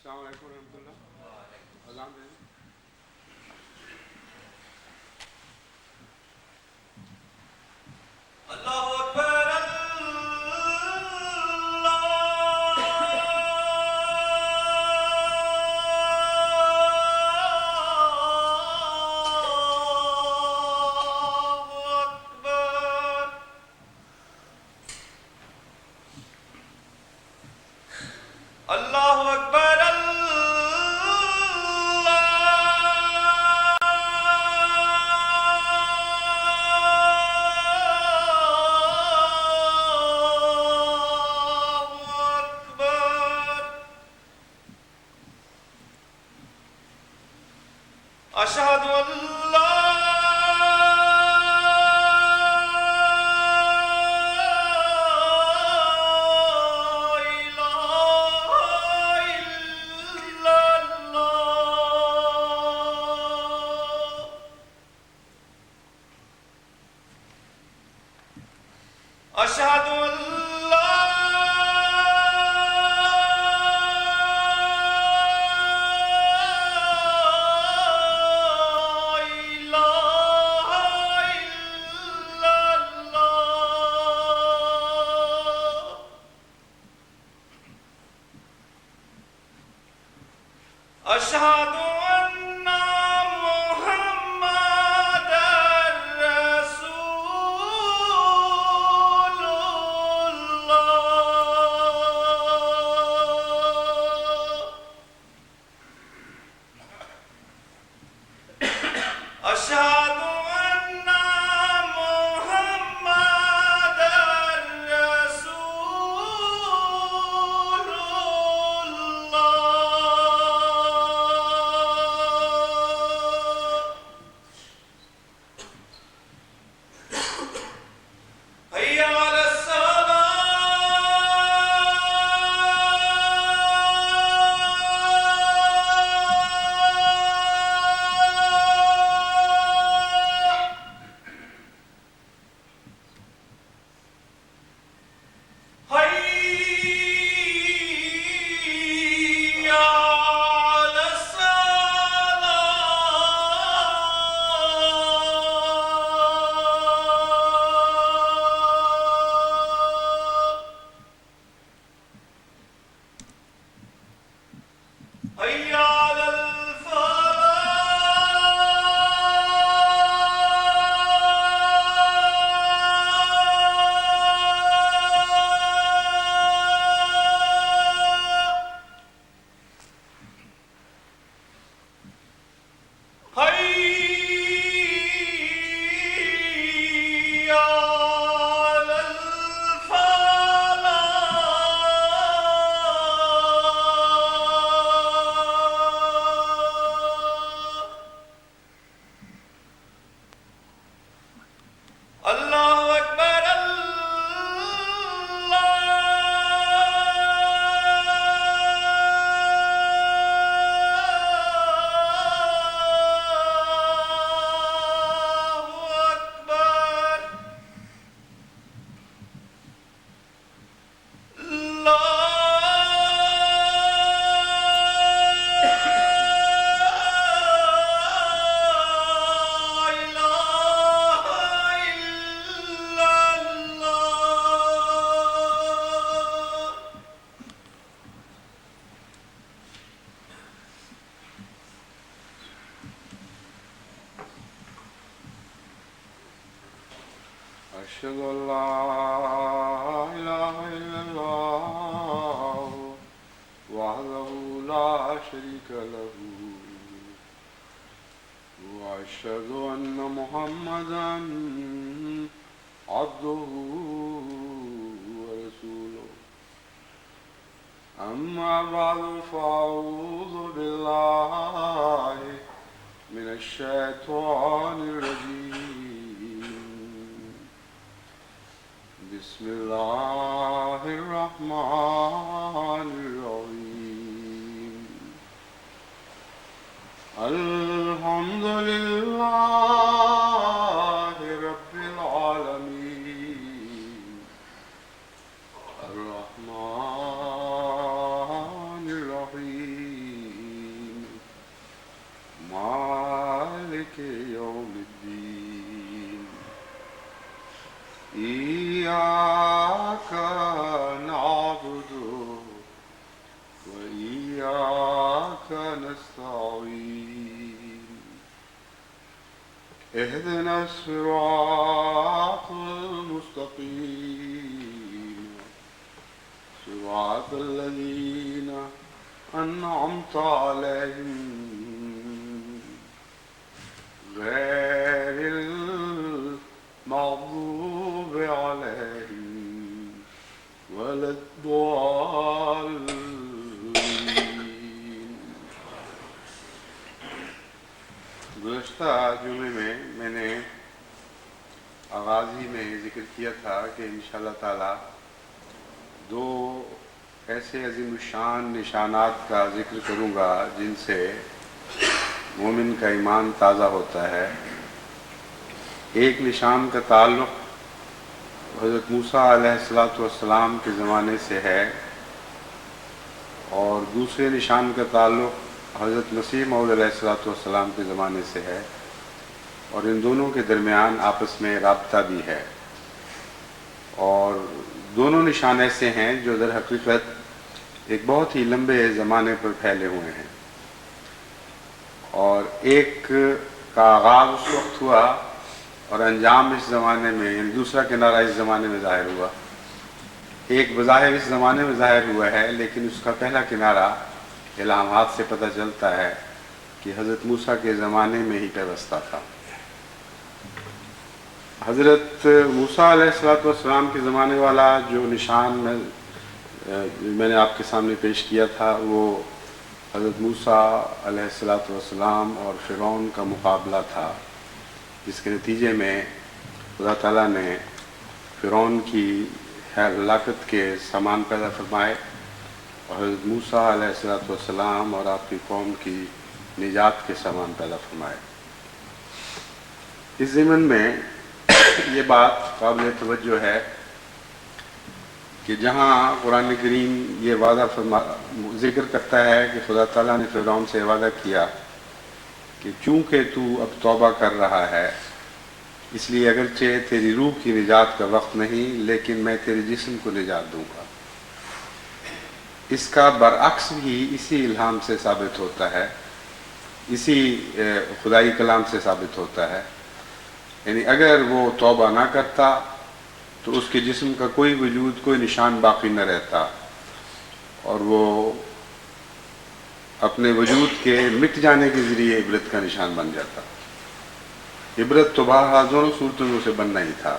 السلام علیکم ورحمۃ اللہ. اذان دیں. اللہ اکبر اللہ اکبر اشہد ان لا اشہد ان لا اشہد ان محمد رسول اشہد ان محمد رسول حی علی اللہ اکبر اشهد ان لا اله الا الله وحده لا شريك له واشهد ان محمدا عبده ورسوله. اما بعد فاعوذ بالله من الشيطان الرجيم. بسم الله الرحمن الرحيم. الحمد لله رب العالمين الرحمن الرحيم يوم الدين إياك نعبد وإياك نستعين اهدنا الصراط المستقيم صراط الذين أنعمت عليهم غير المغضوب عليهم ولا الضالين. گزشتہ جمعے میں نے آغازی میں ذکر کیا تھا کہ انشاءاللہ تعالی دو ایسے عظیم الشان نشانات کا ذکر کروں گا جن سے مومن کا ایمان تازہ ہوتا ہے. ایک نشان کا تعلق حضرت موسیٰ علیہ السلام کے زمانے سے ہے اور دوسرے نشان کا تعلق حضرت مسیح موعود علیہ السلام کے زمانے سے ہے اور ان دونوں کے درمیان آپس میں رابطہ بھی ہے. اور دونوں نشان ایسے ہیں جو در حقیقت ایک بہت ہی لمبے زمانے پر پھیلے ہوئے ہیں اور ایک کا آغاز اس وقت ہوا اور انجام اس زمانے میں، یعنی دوسرا کنارہ اس زمانے میں ظاہر ہوا. ایک بظاہر اس زمانے میں ظاہر ہوا ہے لیکن اس کا پہلا کنارہ الہامات سے پتہ چلتا ہے کہ حضرت موسیٰ کے زمانے میں ہی پیوستہ تھا. حضرت موسیٰ علیہ السلام کے زمانے والا جو نشان میں نے آپ کے سامنے پیش کیا تھا وہ حضرت موسیٰ علیہ السلام اور فرعون کا مقابلہ تھا، جس کے نتیجے میں خدا تعالیٰ نے فرعون کی ہلاکت کے سامان پیدا فرمائے اور حضرت موسیٰ علیہ السلام اور آپ کی قوم کی نجات کے سامان پیدا فرمائے. اس ضمن میں یہ بات قابل توجہ ہے کہ جہاں قرآن کریم یہ وعدہ ذکر کرتا ہے کہ خدا تعالیٰ نے فرعون سے وعدہ کیا کہ چونکہ تو اب توبہ کر رہا ہے اس لیے اگرچہ تیری روح کی نجات کا وقت نہیں لیکن میں تیرے جسم کو نجات دوں گا. اس کا برعکس بھی اسی الہام سے ثابت ہوتا ہے، اسی خدائی کلام سے ثابت ہوتا ہے. یعنی اگر وہ توبہ نہ کرتا تو اس کے جسم کا کوئی وجود، کوئی نشان باقی نہ رہتا اور وہ اپنے وجود کے مٹ جانے کے ذریعے عبرت کا نشان بن جاتا. عبرت تو بہرحال دونوں صورتوں میں اسے بننا ہی تھا.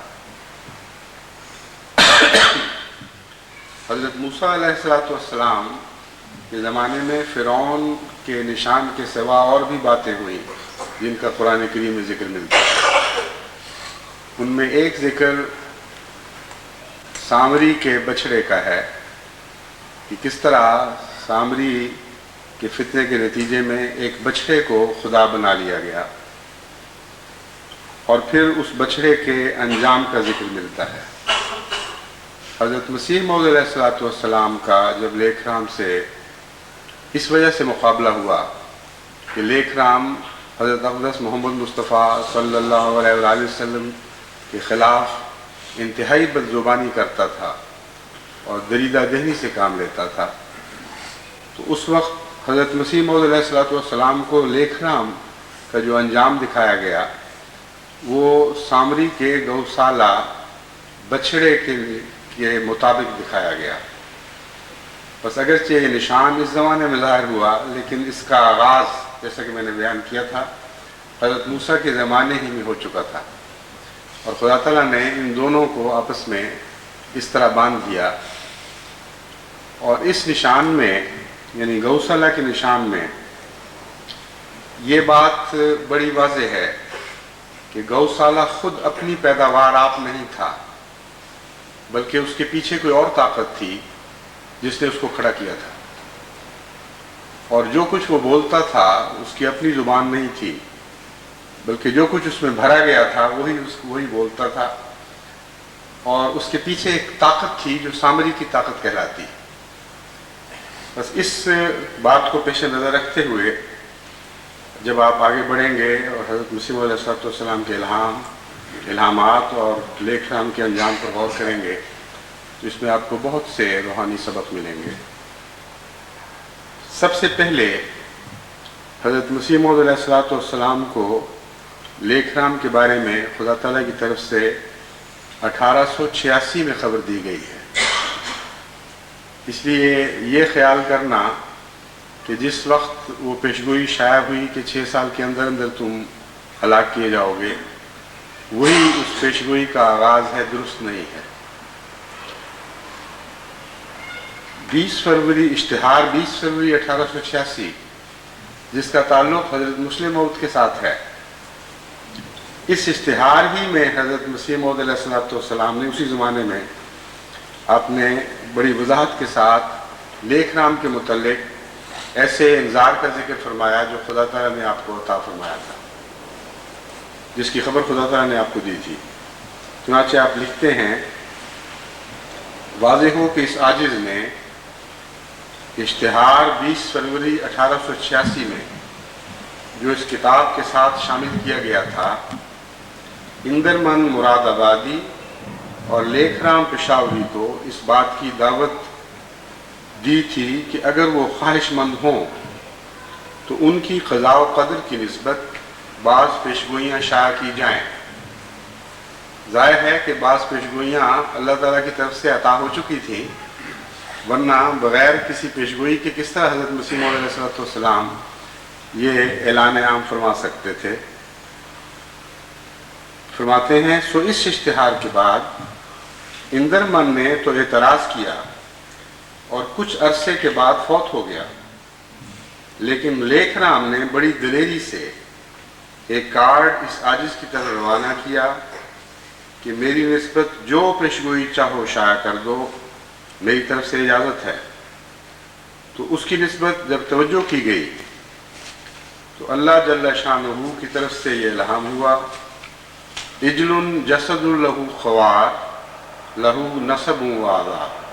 حضرت موسیٰ علیہ السلام کے زمانے میں فرعون کے نشان کے سوا اور بھی باتیں ہوئیں جن کا قرآن کریم میں ذکر ملتا ہے. ان میں ایک ذکر سامری کے بچھڑے کا ہے کہ کس طرح سامری کے فتنے کے نتیجے میں ایک بچھڑے کو خدا بنا لیا گیا اور پھر اس بچھڑے کے انجام کا ذکر ملتا ہے. حضرت مسیح موعود علیہ السلام کا جب لیکھ رام سے اس وجہ سے مقابلہ ہوا کہ لیکھ رام حضرت اقدس محمد مصطفیٰ صلی اللہ علیہ وآلہ وسلم کے خلاف انتہائی بدزبانی کرتا تھا اور دریدہ ذہنی سے کام لیتا تھا، تو اس وقت حضرت مسیح موعود علیہ السلام کو لیکھ رام کا جو انجام دکھایا گیا وہ سامری کے گوسالہ بچھڑے کے مطابق دکھایا گیا. بس اگرچہ یہ نشان اس زمانے میں ظاہر ہوا لیکن اس کا آغاز جیسا کہ میں نے بیان کیا تھا حضرت موسیٰ کے زمانے ہی میں ہو چکا تھا اور خدا تعالیٰ نے ان دونوں کو آپس میں اس طرح باندھ دیا. اور اس نشان میں یعنی گوسالہ کے نشان میں یہ بات بڑی واضح ہے کہ گوسالہ خود اپنی پیداوار آپ نہیں تھا بلکہ اس کے پیچھے کوئی اور طاقت تھی جس نے اس کو کھڑا کیا تھا اور جو کچھ وہ بولتا تھا اس کی اپنی زبان نہیں تھی بلکہ جو کچھ اس میں بھرا گیا تھا وہی بولتا تھا اور اس کے پیچھے ایک طاقت تھی جو سامری کی طاقت کہلاتی. بس اس بات کو پیش نظر رکھتے ہوئے جب آپ آگے بڑھیں گے اور حضرت مسیح علیہ السلام کے الہامات اور لیکھ رام کے انجام پر غور کریں گے تو اس میں آپ کو بہت سے روحانی سبق ملیں گے۔ سب سے پہلے حضرت مسیح موعود علیہ السلام کو لیکھ رام کے بارے میں خدا تعالیٰ کی طرف سے 1886 میں خبر دی گئی ہے۔ اس لیے یہ خیال کرنا کہ جس وقت وہ پیشگوئی شائع ہوئی کہ 6 سال کے اندر اندر تم ہلاک کیے جاؤ گے، وہی اس پیشگوئی کا آغاز ہے، درست نہیں ہے۔ 20 فروری اشتہار 20 فروری 1886 جس کا تعلق حضرت مسلم موعود کے ساتھ ہے، اس اشتہار ہی میں حضرت مسیح موعود علیہ السلام نے اسی زمانے میں آپ نے بڑی وضاحت کے ساتھ لیکھ رام کے متعلق ایسے انذار کا ذکر فرمایا جو خدا تعالیٰ نے آپ کو عطا فرمایا تھا، جس کی خبر خدا تعالیٰ نے آپ کو دی تھی۔ چنانچہ آپ لکھتے ہیں، واضح ہو کہ اس عاجز نے اشتہار 20 فروری 1886 میں جو اس کتاب کے ساتھ شامل کیا گیا تھا، اندرمن مراد آبادی اور لیکھ رام پشاوری کو اس بات کی دعوت دی تھی کہ اگر وہ خواہش مند ہوں تو ان کی قضاء و قدر کی نسبت بعض پیشگوئیاں شائع کی جائیں۔ ظاہر ہے کہ بعض پیشگوئیاں اللہ تعالیٰ کی طرف سے عطا ہو چکی تھیں، ورنہ بغیر کسی پیشگوئی کے کس طرح حضرت مسیح موعود علیہ السلام یہ اعلان عام فرما سکتے تھے۔ فرماتے ہیں، سو اس اشتہار کے بعد اندرمن نے تو اعتراض کیا اور کچھ عرصے کے بعد فوت ہو گیا، لیکن لیکھ رام نے بڑی دلیری سے ایک کارڈ اس عاجز کی طرف روانہ کیا کہ میری نسبت جو پیشگوئی چاہو شائع کر دو، میری طرف سے اجازت ہے۔ تو اس کی نسبت جب توجہ کی گئی تو اللہ جل شانہ کی طرف سے یہ الہام ہوا، اجل جسد لہو خوار لہو نصب و آذار۔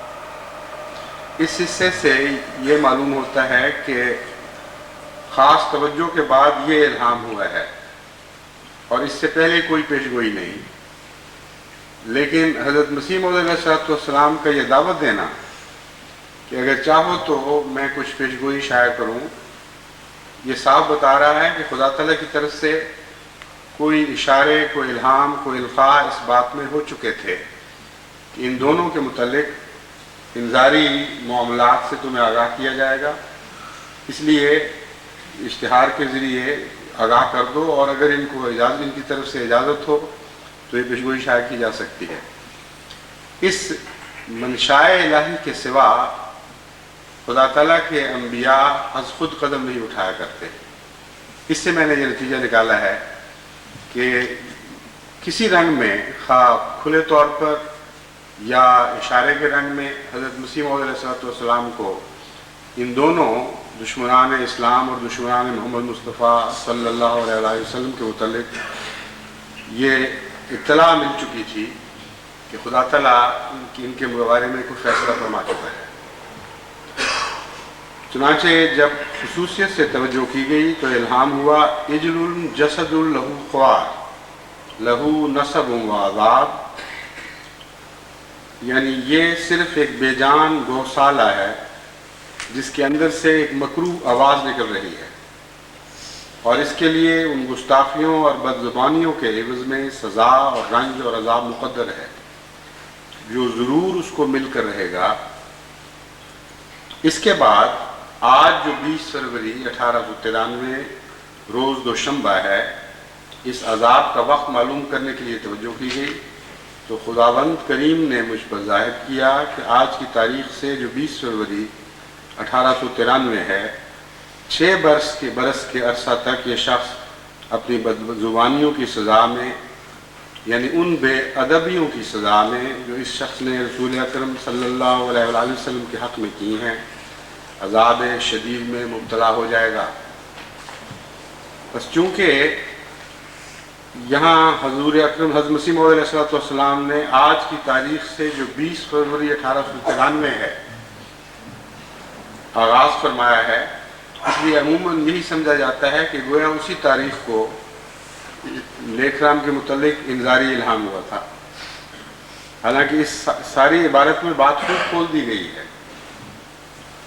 اس حصے سے یہ معلوم ہوتا ہے کہ خاص توجہ کے بعد یہ الہام ہوا ہے اور اس سے پہلے کوئی پیشگوئی نہیں، لیکن حضرت مسیح موعود علیہ السلام کا یہ دعوت دینا کہ اگر چاہو تو میں کچھ پیشگوئی شائع کروں، یہ صاف بتا رہا ہے کہ خدا تعالیٰ کی طرف سے کوئی اشارے، کوئی الہام، کوئی القاء اس بات میں ہو چکے تھے کہ ان دونوں کے متعلق انذاری معاملات سے تمہیں آگاہ کیا جائے گا، اس لیے اشتہار کے ذریعے آگاہ کر دو، اور اگر ان کو ان کی طرف سے اجازت ہو تو یہ پیشگوئی شائع کی جا سکتی ہے۔ اس منشائے الہی کے سوا خدا تعالیٰ کے انبیاء از خود قدم نہیں اٹھایا کرتے۔ اس سے میں نے یہ نتیجہ نکالا ہے کہ کسی رنگ میں، خواہ کھلے طور پر یا اشارے کے رنگ میں، حضرت مسیح موعود علیہ السلام کو ان دونوں دشمنان اسلام اور دشمنان محمد مصطفیٰ صلی اللہ علیہ وسلم کے متعلق یہ اطلاع مل چکی تھی کہ خدا تعالیٰ ان کے بارے میں کوئی فیصلہ فرما چکا ہے۔ چنانچہ جب خصوصیت سے توجہ کی گئی تو الہام ہوا، اجل جسد لہو خوار لہو نصب و عذاب، یعنی یہ صرف ایک بے جان گوسالہ ہے جس کے اندر سے ایک مکروہ آواز نکل رہی ہے، اور اس کے لیے ان گستاخیوں اور بدزبانیوں کے عوض میں سزا اور رنج اور عذاب مقدر ہے جو ضرور اس کو مل کر رہے گا۔ اس کے بعد آج جو 20 فروری 1893 روز دوشنبہ ہے، اس عذاب کا وقت معلوم کرنے کے لیے توجہ کی گئی تو خداوند کریم نے مجھ پر ظاہر کیا کہ آج کی تاریخ سے جو 20 فروری 1893 ہے، 6 برس کے عرصہ تک یہ شخص اپنی بدزبانیوں کی سزا میں، یعنی ان بے ادبیوں کی سزا میں جو اس شخص نے رسول اکرم صلی اللہ علیہ وآلہ وسلم کے حق میں کی ہیں، عذاب شدید میں مبتلا ہو جائے گا۔ بس چونکہ یہاں حضور اکرم حضرت مسیح موعود علیہ السلام نے آج کی تاریخ سے جو 20 فروری 1893 ہے آغاز فرمایا ہے، اس لیے عموماً یہی سمجھا جاتا ہے کہ گویا اسی تاریخ کو لیکرام کے متعلق انذاری الہام ہوا تھا، حالانکہ اس ساری عبارت میں بات خوب کھول دی گئی ہے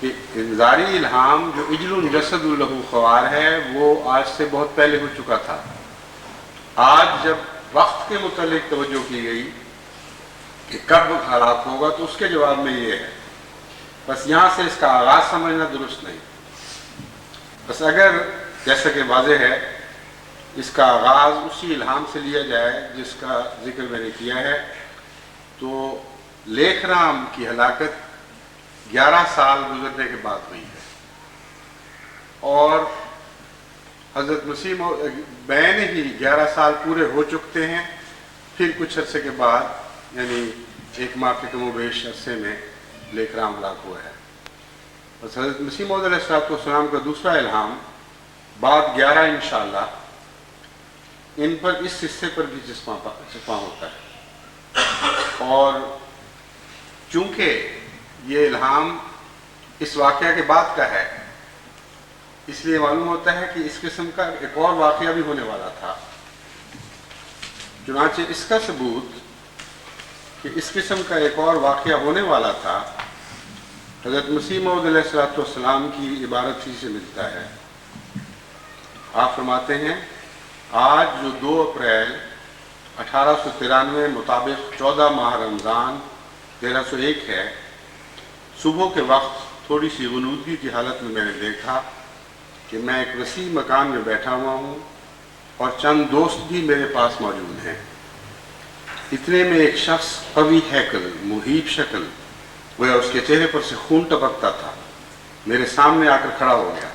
کہ انذاری الہام جو اجل جسد لہو خوار ہے وہ آج سے بہت پہلے ہو چکا تھا۔ آج جب وقت کے متعلق توجہ کی گئی کہ کب حالات ہوگا تو اس کے جواب میں یہ ہے، بس یہاں سے اس کا آغاز سمجھنا درست نہیں۔ بس اگر جیسا کہ واضح ہے اس کا آغاز اسی الہام سے لیا جائے جس کا ذکر میں نے کیا ہے، تو لیکرام کی ہلاکت 11 سال گزرنے کے بعد ہوئی ہے، اور حضرت مسیح بین ہی 11 سال پورے ہو چکتے ہیں، پھر کچھ عرصے کے بعد یعنی 1 ماہ کے کم و بیش عرصے میں لیکرام ہلاک ہوا ہے۔ بس حضرت مسیح موعود علیہ السلام کا دوسرا الہام بعد 11 انشاءاللہ ان پر اس حصے پر بھی چھپا ہوتا ہے، اور چونکہ یہ الہام اس واقعہ کے بعد کا ہے اس لیے معلوم ہوتا ہے کہ اس قسم کا ایک اور واقعہ بھی ہونے والا تھا۔ چنانچہ اس کا ثبوت کہ اس قسم کا ایک اور واقعہ ہونے والا تھا حضرت مسیح موعود علیہ السلام کی عبارت ہی سے ملتا ہے۔ آپ فرماتے ہیں آج جو 2 اپریل 1893 مطابق 14 ماہ رمضان 1301 ہے، صبح کے وقت تھوڑی سی غنودگی کی حالت میں نے دیکھا کہ میں ایک وسیع مکان میں بیٹھا ہوا ہوں اور چند دوست بھی میرے پاس موجود ہیں۔ اتنے میں ایک شخص قوی ہیکل، مہیب شکل، گویا اس کے چہرے پر سے خون ٹپکتا تھا، میرے سامنے آ کر کھڑا ہو گیا۔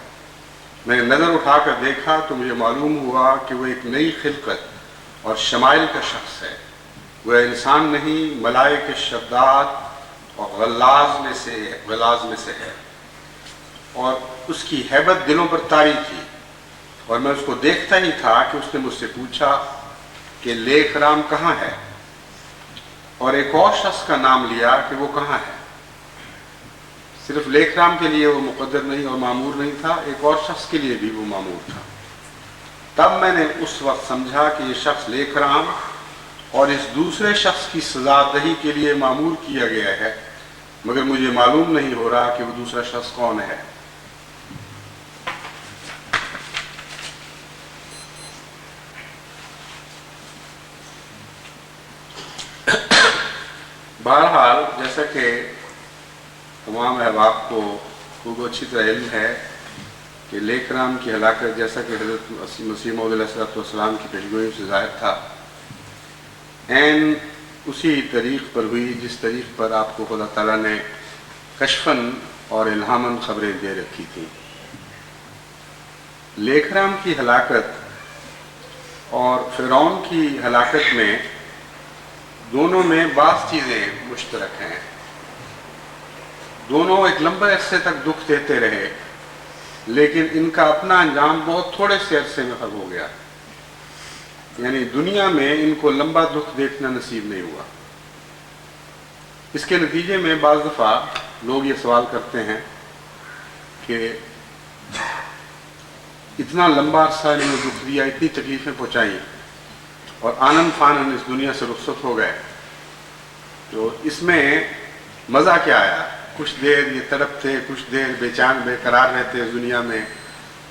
میں نے نظر اٹھا کر دیکھا تو مجھے معلوم ہوا کہ وہ ایک نئی خلقت اور شمائل کا شخص ہے، وہ انسان نہیں، ملائکہ شداد اور غلاظ میں سے ہے، اور اس کی ہیبت دلوں پر طاری تھی، اور میں اس کو دیکھتا ہی تھا کہ اس نے مجھ سے پوچھا کہ لیکرام کہاں ہے، اور ایک اور شخص کا نام لیا کہ وہ کہاں ہے۔ صرف لیکرام کے لیے وہ مقدر نہیں اور معمور نہیں تھا، ایک اور شخص کے لیے بھی وہ معمور تھا۔ تب میں نے اس وقت سمجھا کہ یہ شخص لیکرام اور اس دوسرے شخص کی سزا دہی کے لیے معمور کیا گیا ہے، مگر مجھے معلوم نہیں ہو رہا کہ وہ دوسرا شخص کون ہے۔ بہرحال جیسا کہ تمام احباب کو خوب اچھی طرح علم ہے کہ لیکرام کی ہلاکت جیسا کہ حضرت مسیح موعود علیہ السلام کی پیشگوئیوں سے ظاہر تھا، عین اسی طریق پر ہوئی جس طریق پر آپ کو خدا تعالیٰ نے کشفاً اور الہاماً خبریں دے رکھی تھیں۔ لیکرام کی ہلاکت اور فرعون کی ہلاکت میں دونوں میں بعض چیزیں مشترک ہیں۔ دونوں ایک لمبے عرصے تک دکھ دیتے رہے، لیکن ان کا اپنا انجام بہت تھوڑے سے عرصے میں ختم ہو گیا، یعنی دنیا میں ان کو لمبا دکھ دیکھنا نصیب نہیں ہوا۔ اس کے نتیجے میں بعض دفعہ لوگ یہ سوال کرتے ہیں کہ اتنا لمبا عرصہ انہوں نے دکھ دیا، اتنی تکلیفیں پہنچائیں اور آنن فانن اس دنیا سے رخصت ہو گئے، تو اس میں مزہ کیا آیا؟ کچھ دیر یہ تڑپتے، کچھ دیر بے چین بے قرار رہتے اس دنیا میں،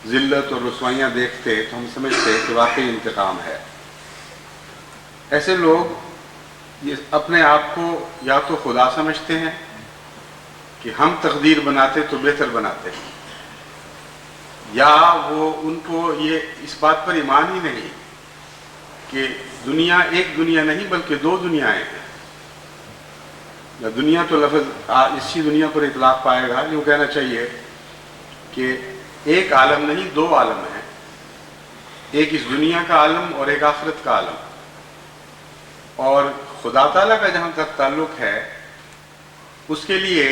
ذلت اور رسوائیاں دیکھتے تو ہم سمجھتے کہ واقعی انتقام ہے۔ ایسے لوگ یہ اپنے آپ کو یا تو خدا سمجھتے ہیں کہ ہم تقدیر بناتے تو بہتر بناتے، یا وہ ان کو یہ اس بات پر ایمان ہی نہیں کہ دنیا ایک دنیا نہیں بلکہ 2 دنیایں ہیں۔ دنیا تو لفظ اسی دنیا پر اطلاق پائے گا، یوں کہنا چاہیے کہ ایک عالم نہیں 2 عالم ہیں، ایک اس دنیا کا عالم اور ایک آخرت کا عالم، اور خدا تعالیٰ کا جہاں تک تعلق ہے اس کے لیے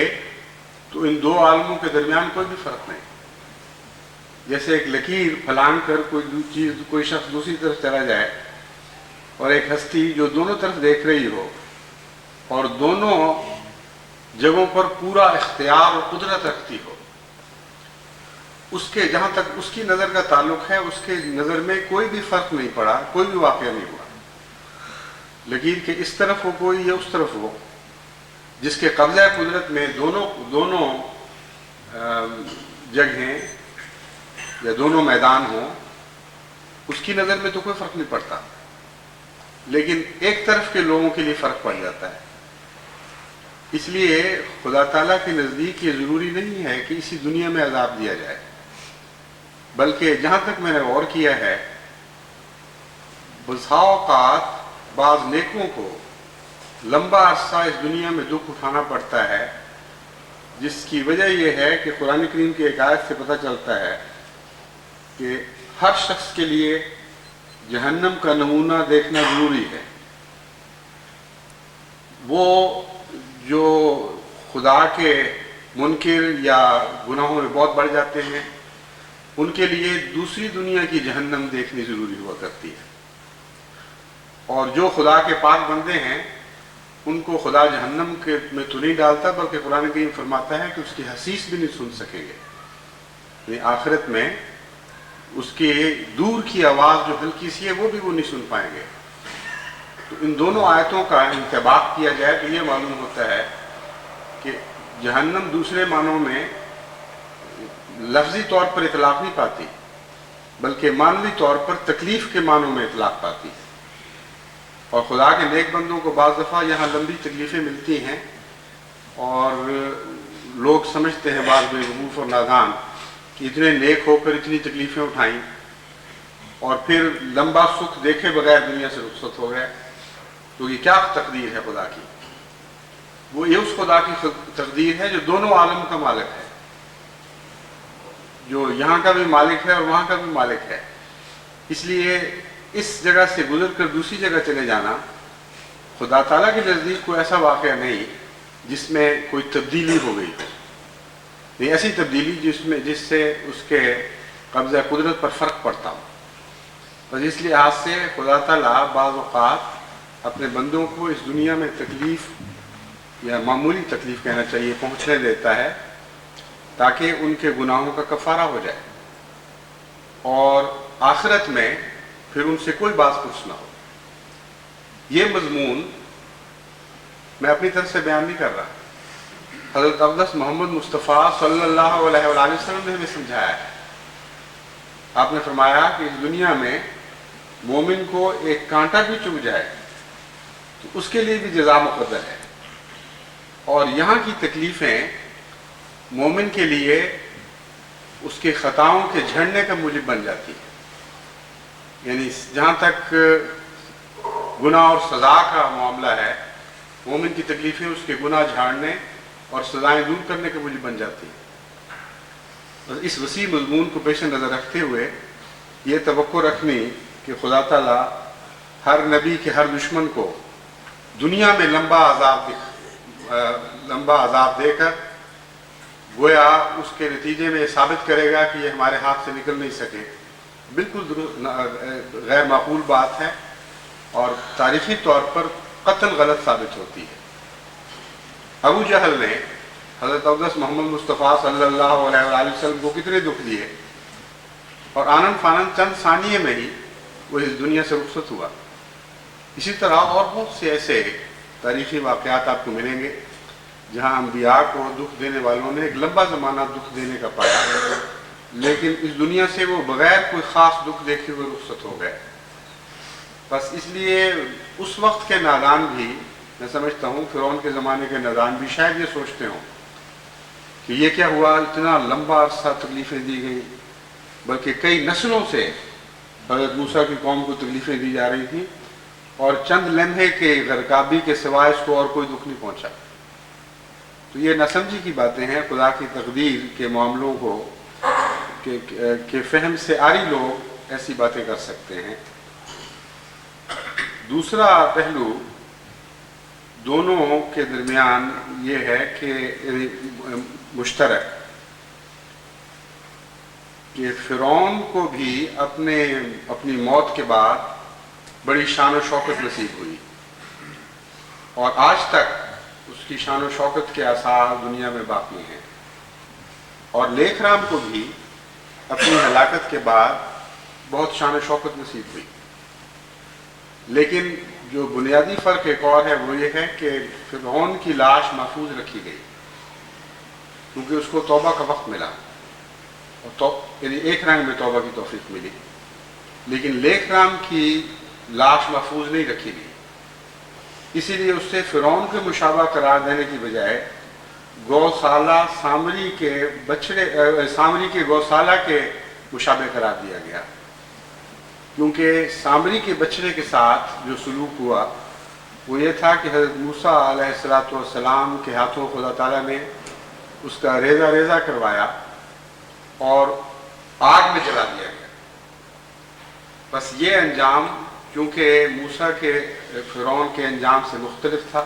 تو ان 2 عالموں کے درمیان کوئی بھی فرق نہیں۔ جیسے ایک لکیر پھلانگ کر کوئی شخص دوسری طرف چلا جائے، اور ایک ہستی جو دونوں طرف دیکھ رہی ہو اور دونوں جگہوں پر پورا اختیار اور قدرت رکھتی ہو، اس کے جہاں تک اس کی نظر کا تعلق ہے، اس کے نظر میں کوئی بھی فرق نہیں پڑا، کوئی بھی واقعہ نہیں ہوا، لیکن کہ اس طرف ہو کوئی یا اس طرف ہو، جس کے قبضہ قدرت میں دونوں جگہیں یا دونوں میدان ہوں، اس کی نظر میں تو کوئی فرق نہیں پڑتا، لیکن ایک طرف کے لوگوں کے لیے فرق پڑ جاتا ہے۔ اس لیے خدا تعالیٰ کے نزدیک یہ ضروری نہیں ہے کہ اسی دنیا میں عذاب دیا جائے، بلکہ جہاں تک میں نے غور کیا ہے، بسا اوقات بعض نیکوں کو لمبا عرصہ اس دنیا میں دکھ اٹھانا پڑتا ہے، جس کی وجہ یہ ہے کہ قرآن کریم کی ایک آیت سے پتہ چلتا ہے کہ ہر شخص کے لیے جہنم کا نمونہ دیکھنا ضروری ہے۔ وہ جو خدا کے منکر یا گناہوں میں بہت بڑھ جاتے ہیں، ان کے لیے دوسری دنیا کی جہنم دیکھنی ضروری ہوا کرتی ہے، اور جو خدا کے پاک بندے ہیں ان کو خدا جہنم کے میں تو نہیں ڈالتا، بلکہ قرآن کریم فرماتا ہے کہ اس کی حسیس بھی نہیں سن سکیں گے، یعنی آخرت میں اس کے دور کی آواز جو ہلکی سی ہے وہ بھی وہ نہیں سن پائیں گے۔ تو ان دونوں آیتوں کا انطباق کیا جائے تو یہ معلوم ہوتا ہے کہ جہنم دوسرے معنوں میں لفظی طور پر اطلاق نہیں پاتی، بلکہ معنوی طور پر تکلیف کے معنوں میں اطلاق پاتی ہے، اور خدا کے نیک بندوں کو بعض دفعہ یہاں لمبی تکلیفیں ملتی ہیں، اور لوگ سمجھتے ہیں بعض بے وقوف اور نادان کہ اتنے نیک ہو کر اتنی تکلیفیں اٹھائیں اور پھر لمبا سکھ دیکھے بغیر دنیا سے رخصت ہو گئے، تو یہ کیا تقدیر ہے خدا کی؟ وہ یہ اس خدا کی تقدیر ہے جو دونوں عالم کا مالک ہے، جو یہاں کا بھی مالک ہے اور وہاں کا بھی مالک ہے۔ اس لیے اس جگہ سے گزر کر دوسری جگہ چلے جانا خدا تعالیٰ کے نزدیک کوئی ایسا واقعہ نہیں جس میں کوئی تبدیلی ہو گئی ہو، نہیں ایسی تبدیلی جس سے اس کے قبضہ قدرت پر فرق پڑتا ہو۔ بس اس لحاظ سے خدا تعالیٰ بعض اوقات اپنے بندوں کو اس دنیا میں تکلیف یا معمولی تکلیف کہنا چاہیے پہنچنے دیتا ہے، تاکہ ان کے گناہوں کا کفارہ ہو جائے، اور آخرت میں پھر ان سے کوئی بات پوچھ نہ ہو۔ یہ مضمون میں اپنی طرف سے بیان نہیں کر رہا، حضرت اقدس محمد مصطفیٰ صلی اللہ علیہ وآلہ وسلم نے ہمیں سمجھایا ہے۔ آپ نے فرمایا کہ اس دنیا میں مومن کو ایک کانٹا بھی چبھ جائے تو اس کے لیے بھی جزا مقدر ہے، اور یہاں کی تکلیفیں مومن کے لیے اس کے خطاؤں کے جھڑنے کا موجب بن جاتی ہے، یعنی جہاں تک گناہ اور سزا کا معاملہ ہے، مومن کی تکلیفیں اس کے گناہ جھاڑنے اور سزائیں دور کرنے کے موجب بن جاتی ہیں۔ اس وسیع مضمون کو پیش نظر رکھتے ہوئے یہ توقع رکھنی کہ خدا تعالیٰ ہر نبی کے ہر دشمن کو دنیا میں لمبا عذاب دے کر گویا اس کے نتیجے میں یہ ثابت کرے گا کہ یہ ہمارے ہاتھ سے نکل نہیں سکے، بالکل غیر معقول بات ہے، اور تاریخی طور پر قطعاً غلط ثابت ہوتی ہے۔ ابو جہل نے حضرت اقدس محمد مصطفیٰ صلی اللہ علیہ وآلہ وسلم کو کتنے دکھ دیے، اور آنن فانن چند ثانیے میں ہی وہ اس دنیا سے رخصت ہوا۔ اسی طرح اور بہت سے ایسے تاریخی واقعات آپ کو ملیں گے جہاں انبیاء کو دکھ دینے والوں نے ایک لمبا زمانہ دکھ دینے کا پایا، لیکن اس دنیا سے وہ بغیر کوئی خاص دکھ دیکھے ہوئے رخصت ہو گئے۔ بس اس لیے اس وقت کے نادان بھی، میں سمجھتا ہوں فرعون کے زمانے کے نادان بھی شاید یہ سوچتے ہوں کہ یہ کیا ہوا، اتنا لمبا عرصہ تکلیفیں دی گئی، بلکہ کئی نسلوں سے حضرت موسیٰ کی قوم کو تکلیفیں دی جا رہی تھیں، اور چند لمحے کے غرقابی کے سوائے اس کو اور کوئی دکھ نہیں پہنچا۔ تو یہ ناسمجھی کی باتیں ہیں، خدا کی تقدیر کے معاملوں کو کہ فہم سے عاری لوگ ایسی باتیں کر سکتے ہیں۔ دوسرا پہلو دونوں کے درمیان یہ ہے کہ مشترک کہ فرعون کو بھی اپنی موت کے بعد بڑی شان و شوکت نصیب ہوئی، اور آج تک اس کی شان و شوکت کے آثار دنیا میں باقی ہیں، اور لیکھ رام کو بھی اپنی ہلاکت کے بعد بہت شان و شوکت نصیب ہوئی، لیکن جو بنیادی فرق ایک اور ہے وہ یہ ہے کہ فرعون کی لاش محفوظ رکھی گئی کیونکہ اس کو توبہ کا وقت ملا، اور یعنی ایک رنگ میں توبہ کی توفیق ملی، لیکن لیک رام کی لاش محفوظ نہیں رکھی گئی، اسی لیے اس سے فرعون کے مشابہ قرار دینے کی بجائے گوسالہ سامری کے گوسالہ کے مشابہ قرار دیا گیا، کیونکہ سامری کے بچڑے کے ساتھ جو سلوک ہوا وہ یہ تھا کہ حضرت موسیٰ علیہ السلام کے ہاتھوں خدا تعالیٰ نے اس کا ریزہ کروایا اور آگ میں جلا دیا گیا۔ بس یہ انجام چونکہ موسیٰ کے فرعون کے انجام سے مختلف تھا،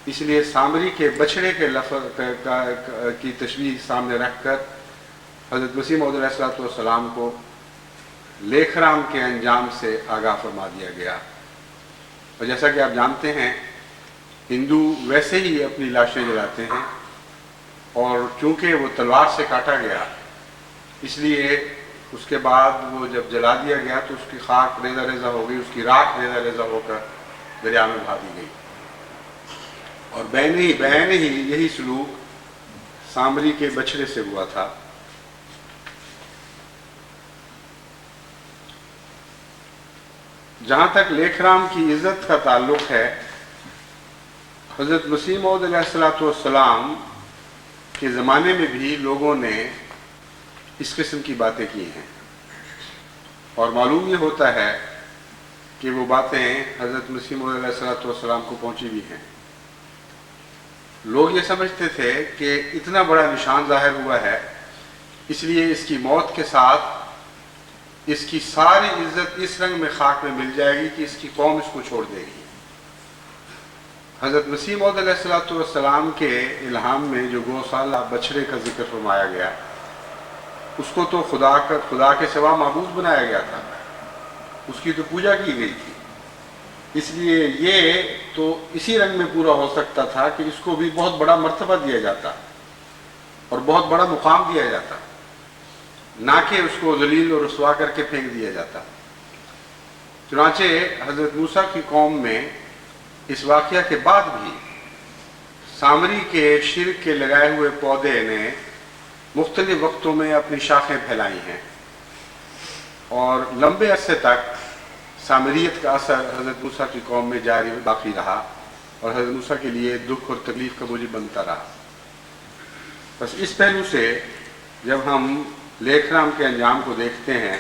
اس لیے سامری کے بچڑے کے لفظ کی تشبیہ سامنے رکھ کر حضرت مسیح موعود علیہ السلام کو لیک رام کے انجام سے آگاہ فرما دیا گیا۔ اور جیسا کہ آپ جانتے ہیں ہندو ویسے ہی اپنی لاشیں جلاتے ہیں، اور چونکہ وہ تلوار سے کاٹا گیا اس لیے اس کے بعد وہ جب جلا دیا گیا تو اس کی خاک ریزہ ہو گئی، اس کی راکھ ریزہ ہو کر دریا میں بہا دی گئی، اور بین ہی یہی سلوک سامری کے بچڑے سے ہوا تھا۔ جہاں تک لیک رام کی عزت کا تعلق ہے، حضرت مسیح موعود علیہ السلام کے زمانے میں بھی لوگوں نے اس قسم کی باتیں کی ہیں، اور معلوم یہ ہوتا ہے کہ وہ باتیں حضرت مسیح موعود علیہ السلام کو پہنچی بھی ہیں۔ لوگ یہ سمجھتے تھے کہ اتنا بڑا نشان ظاہر ہوا ہے، اس لیے اس کی موت کے ساتھ اس کی ساری عزت اس رنگ میں خاک میں مل جائے گی کہ اس کی قوم اس کو چھوڑ دے گی۔ حضرت مسیح موعود علیہ السلام کے الہام میں جو گوسالہ بچڑے کا ذکر فرمایا گیا اس کو تو خدا کے سوا معبود بنایا گیا تھا، اس کی تو پوجا کی گئی تھی، اس لیے یہ تو اسی رنگ میں پورا ہو سکتا تھا کہ اس کو بھی بہت بڑا مرتبہ دیا جاتا اور بہت بڑا مقام دیا جاتا، نہ کہ اس کو ذلیل اور رسوا کر کے پھینک دیا جاتا۔ چنانچہ حضرت موسیٰ کی قوم میں اس واقعہ کے بعد بھی سامری کے شرک کے لگائے ہوئے پودے نے مختلف وقتوں میں اپنی شاخیں پھیلائی ہیں، اور لمبے عرصے تک سامریت کا اثر حضرت موسیٰ کی قوم میں جاری باقی رہا، اور حضرت موسیٰ کے لیے دکھ اور تکلیف کا موجب بنتا رہا۔ بس اس پہلو سے جب ہم لیک رام کے انجام کو دیکھتے ہیں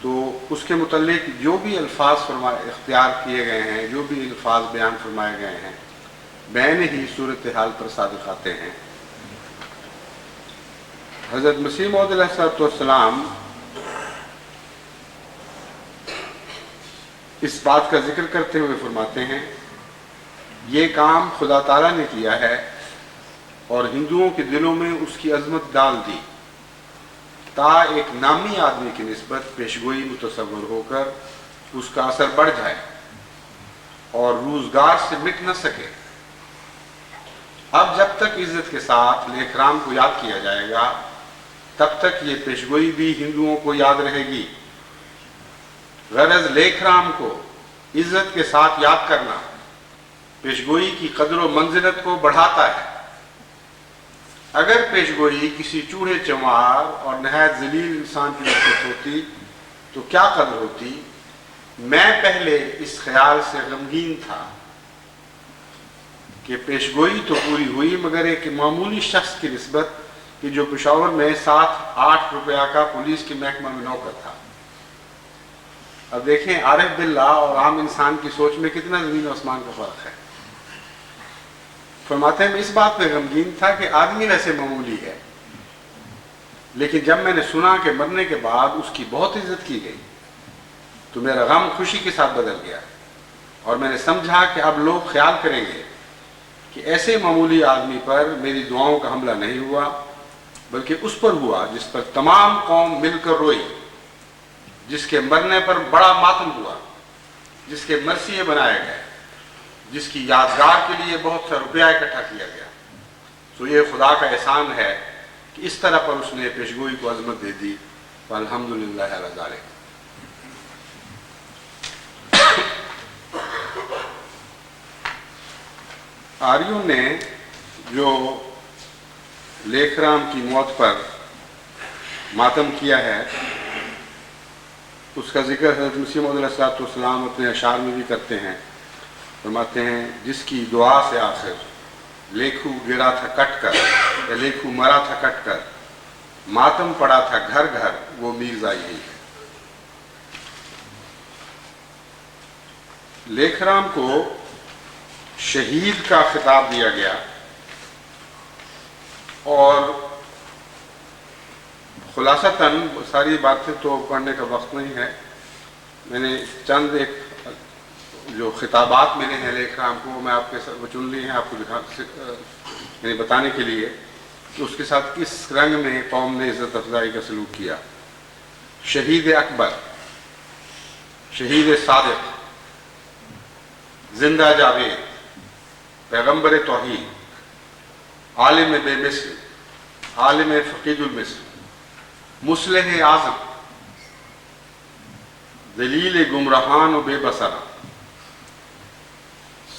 تو اس کے متعلق جو بھی الفاظ اختیار کیے گئے ہیں، جو بھی الفاظ بیان فرمائے گئے ہیں، بین ہی صورتحال پر صادق آتے ہیں۔ حضرت مسیح موعود علیہ السلام اس بات کا ذکر کرتے ہوئے فرماتے ہیں، یہ کام خدا تعالیٰ نے کیا ہے اور ہندوؤں کے دلوں میں اس کی عظمت ڈال دی تا ایک نامی آدمی کی نسبت پیشگوئی متصور ہو کر اس کا اثر بڑھ جائے اور روزگار سے مٹ نہ سکے۔ اب جب تک عزت کے ساتھ لیک رام کو یاد کیا جائے گا تب تک یہ پیشگوئی بھی ہندوؤں کو یاد رہے گی۔ غرض لیک رام کو عزت کے ساتھ یاد کرنا پیشگوئی کی قدر و منزلت کو بڑھاتا ہے۔ اگر پیشگوئی کسی چوڑے چمار اور نہایت ذلیل انسان کی نسبت ہوتی تو کیا قدر ہوتی؟ میں پہلے اس خیال سے غمگین تھا کہ پیشگوئی تو پوری ہوئی مگر ایک معمولی شخص کی نسبت کہ جو پشاور میں 7-8 روپیہ کا پولیس کے محکمہ میں نوکر تھا۔ اب دیکھیں عارف باللہ اور عام انسان کی سوچ میں کتنا زمین و آسمان کا فرق ہے۔ فرماتے ہیں میں اس بات پہ غمگین تھا کہ آدمی ویسے معمولی ہے، لیکن جب میں نے سنا کہ مرنے کے بعد اس کی بہت عزت کی گئی تو میرا غم خوشی کے ساتھ بدل گیا، اور میں نے سمجھا کہ اب لوگ خیال کریں گے کہ ایسے معمولی آدمی پر میری دعاؤں کا حملہ نہیں ہوا بلکہ اس پر ہوا جس پر تمام قوم مل کر روئی، جس کے مرنے پر بڑا ماتم ہوا، جس کے مرثیے بنائے گئے، جس کی یادگار کے لیے بہت سا روپیہ اکٹھا کیا گیا۔ تو یہ خدا کا احسان ہے کہ اس طرح پر اس نے پیشگوئی کو عظمت دے دی. والحمدللہ علی ذالک. آریوں نے جو لیکھ رام کی موت پر ماتم کیا ہے اس کا ذکر حضرت مسیح موعود علیہ السلام اپنے اشعار میں بھی کرتے ہیں. فرماتے ہیں جس کی دعا سے آخر لیکھو گرا تھا کٹ کر یا لیکھو مرا تھا کٹ کر، ماتم پڑا تھا گھر گھر، وہ میرزا یہی ہے. لیکھ رام کو شہید کا خطاب دیا گیا اور خلاصتاً ساری باتیں تو پڑھنے کا وقت نہیں ہے. میں نے چند ایک جو خطابات ملے ہیں لیکھ رام کو میں آپ کے ساتھ وہ چن لیے ہیں آپ کو یعنی بتانے کے لیے کہ اس کے ساتھ کس رنگ میں قوم نے عزت افزائی کا سلوک کیا. شہید اکبر، شہید صادق، زندہ جاوید، پیغمبر توحید، عالم بے مثل، عالم فقید المثل، مصلح اعظم، دلیل گمراہان و بے بصرہ،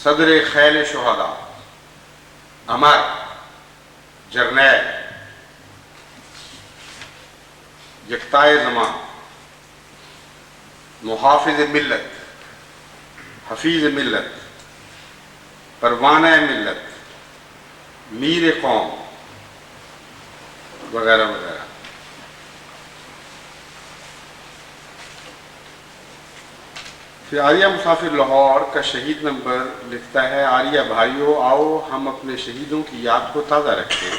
صدر خیل شہداء، امر، جرنیل، یکتائے زمان، محافظ ملت، حفیظ ملت، پروانہ ملت، میر قوم وغیرہ وغیرہ. پھر آریہ مسافر لاہور کا شہید نمبر لکھتا ہے: آریہ بھائیو، آؤ ہم اپنے شہیدوں کی یاد کو تازہ رکھیں،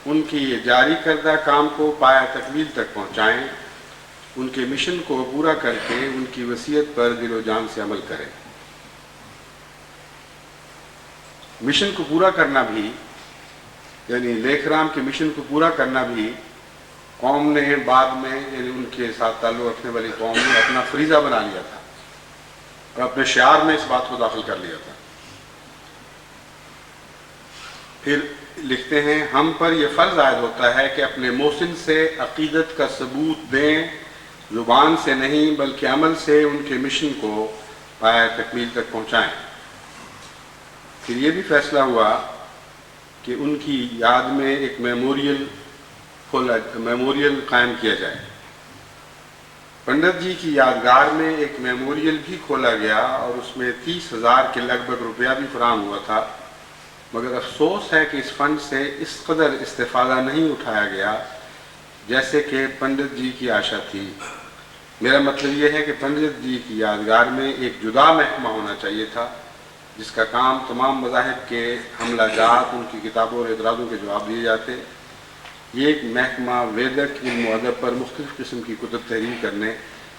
ان کی یہ جاری کردہ کام کو پایہ تکمیل تک پہنچائیں، ان کے مشن کو پورا کر کے ان کی وصیت پر دل و جان سے عمل کریں. مشن کو پورا کرنا بھی یعنی لیکھ رام کے مشن کو پورا کرنا بھی قوم نے بعد میں یعنی ان کے ساتھ تعلق رکھنے والی قوم نے اپنا فریضہ بنا لیا تھا اور اپنے شعار میں اس بات کو داخل کر لیا تھا. پھر لکھتے ہیں: ہم پر یہ فرض عائد ہوتا ہے کہ اپنے محسن سے عقیدت کا ثبوت دیں، زبان سے نہیں بلکہ عمل سے ان کے مشن کو پایہ تکمیل تک پہنچائیں. پھر یہ بھی فیصلہ ہوا کہ ان کی یاد میں ایک میموریل قائم کیا جائے. پنڈت جی کی یادگار میں ایک میموریل بھی کھولا گیا اور اس میں 30,000 کے لگ بھگ روپیہ بھی فراہم ہوا تھا، مگر افسوس ہے کہ اس فنڈ سے اس قدر استفادہ نہیں اٹھایا گیا جیسے کہ پنڈت جی کی آشا تھی. میرا مطلب یہ ہے کہ پنڈت جی کی یادگار میں ایک جدا محکمہ ہونا چاہیے تھا جس کا کام تمام مذاہب کے حملہ جات، ان کی کتابوں اور اعتراضوں کے جواب دیے جاتے. یہ ایک محکمہ ویدک علم و ادب پر مختلف قسم کی کتب تحریر کرنے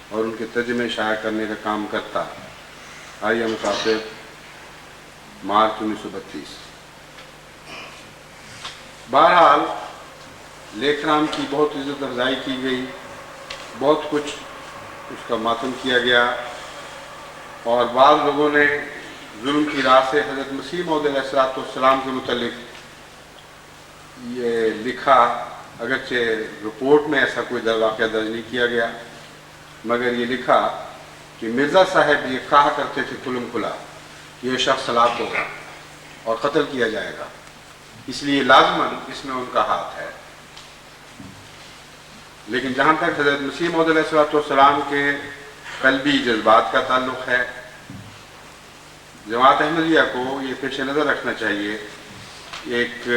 اور ان کے ترجمے شائع کرنے کا کام کرتا. آریہ مسافر، مارچ 1932. بہرحال لیکھ رام کی بہت عزت افزائی کی گئی، بہت کچھ اس کا ماتم کیا گیا، اور بعض لوگوں نے ظلم کی راہ سے حضرت مسیح موعود علیہ السلام کے متعلق یہ لکھا، اگرچہ رپورٹ میں ایسا کوئی واقعہ درج نہیں کیا گیا، مگر یہ لکھا کہ مرزا صاحب یہ کہا کرتے تھے کھلم کھلا کہ یہ شخص ہلاک ہوگا اور قتل کیا جائے گا، اس لیے لازماً اس میں ان کا ہاتھ ہے. لیکن جہاں تک حضرت مسیح موعود علیہ السلام کے قلبی جذبات کا تعلق ہے، جماعت احمدیہ کو یہ پیش نظر رکھنا چاہیے ایک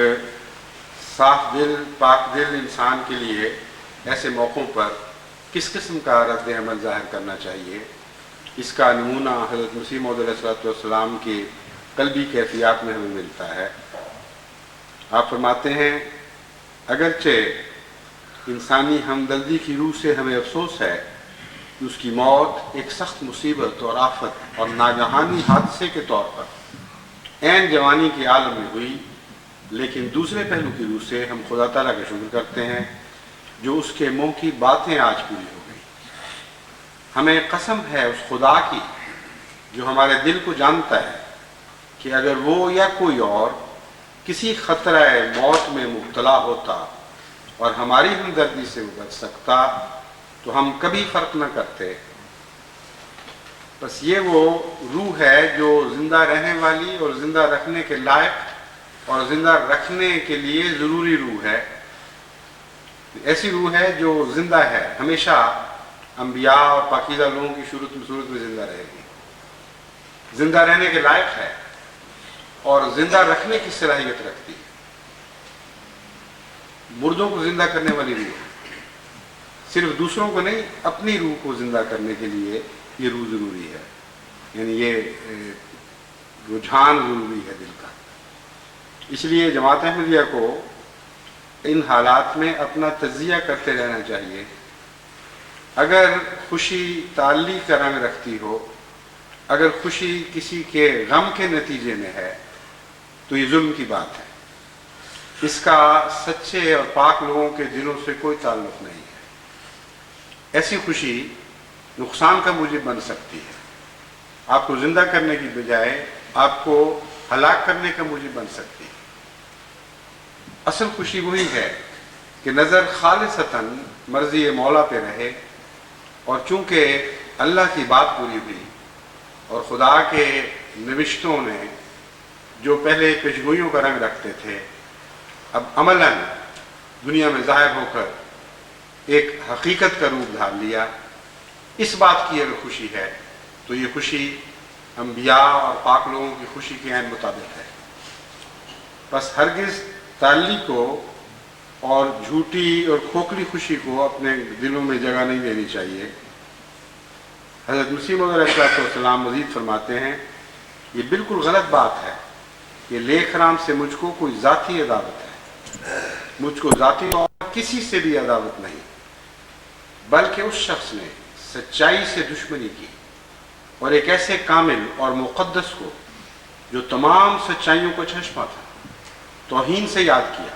صاف دل، پاک دل انسان کے لیے ایسے موقعوں پر کس قسم کا رد عمل ظاہر کرنا چاہیے. اس کا نمونہ حضرت مسیح موعود علیہ السلام کی قلبی کیفیات میں ہمیں ملتا ہے. آپ فرماتے ہیں: اگرچہ انسانی ہمدردی کی روح سے ہمیں افسوس ہے کہ اس کی موت ایک سخت مصیبت اور آفت اور ناگہانی حادثے کے طور پر عین جوانی کے عالم میں ہوئی، لیکن دوسرے پہلو کی روح سے ہم خدا تعالیٰ کا شکر کرتے ہیں جو اس کے منہ کی باتیں آج پوری ہو گئی. ہمیں قسم ہے اس خدا کی جو ہمارے دل کو جانتا ہے کہ اگر وہ یا کوئی اور کسی خطرہ موت میں مبتلا ہوتا اور ہماری ہمدردی سے وہ بچ سکتا تو ہم کبھی فرق نہ کرتے۔ بس یہ وہ روح ہے جو زندہ رہنے والی اور زندہ رکھنے کے لائق اور زندہ رکھنے کے لیے ضروری روح ہے۔ ایسی روح ہے جو زندہ ہے، ہمیشہ انبیاء اور پاکیزہ لوگوں کی صورت میں زندہ رہے گی، زندہ رہنے کے لائق ہے اور زندہ رکھنے کی صلاحیت رکھتی ہے۔ مردوں کو زندہ کرنے والی روح ہے، صرف دوسروں کو نہیں، اپنی روح کو زندہ کرنے کے لیے یہ روح ضروری ہے، یعنی یہ رجحان ضروری ہے دل کا۔ اس لیے جماعت احمدیہ کو ان حالات میں اپنا تجزیہ کرتے رہنا چاہیے۔ اگر خوشی تعلی کا رنگ رکھتی ہو، اگر خوشی کسی کے غم کے نتیجے میں ہے تو یہ ظلم کی بات ہے، اس کا سچے اور پاک لوگوں کے دلوں سے کوئی تعلق نہیں ہے۔ ایسی خوشی نقصان کا موجب بن سکتی ہے، آپ کو زندہ کرنے کی بجائے آپ کو ہلاک کرنے کا موجب بن سکتی ہے۔ اصل خوشی وہی ہے کہ نظر خالصتاً مرضی مولا پہ رہے، اور چونکہ اللہ کی بات پوری ہوئی اور خدا کے نوشتوں نے جو پہلے پیشگوئیوں کا رنگ رکھتے تھے اب عملاً دنیا میں ظاہر ہو کر ایک حقیقت کا روپ دھار لیا، اس بات کی اگر خوشی ہے تو یہ خوشی انبیاء اور پاک لوگوں کی خوشی کے عین مطابق ہے۔ بس ہرگز تعلی کو اور جھوٹی اور کھوکھلی خوشی کو اپنے دلوں میں جگہ نہیں دینی چاہیے۔ حضرت مسیح موعود علیہ السلام مزید فرماتے ہیں، یہ بالکل غلط بات ہے کہ لیکھ رام سے مجھ کو کوئی ذاتی عداوت ہے، مجھ کو ذاتی اور کسی سے بھی عداوت نہیں، بلکہ اس شخص نے سچائی سے دشمنی کی اور ایک ایسے کامل اور مقدس کو جو تمام سچائیوں کو چشمہ تھا توہین سے یاد کیا۔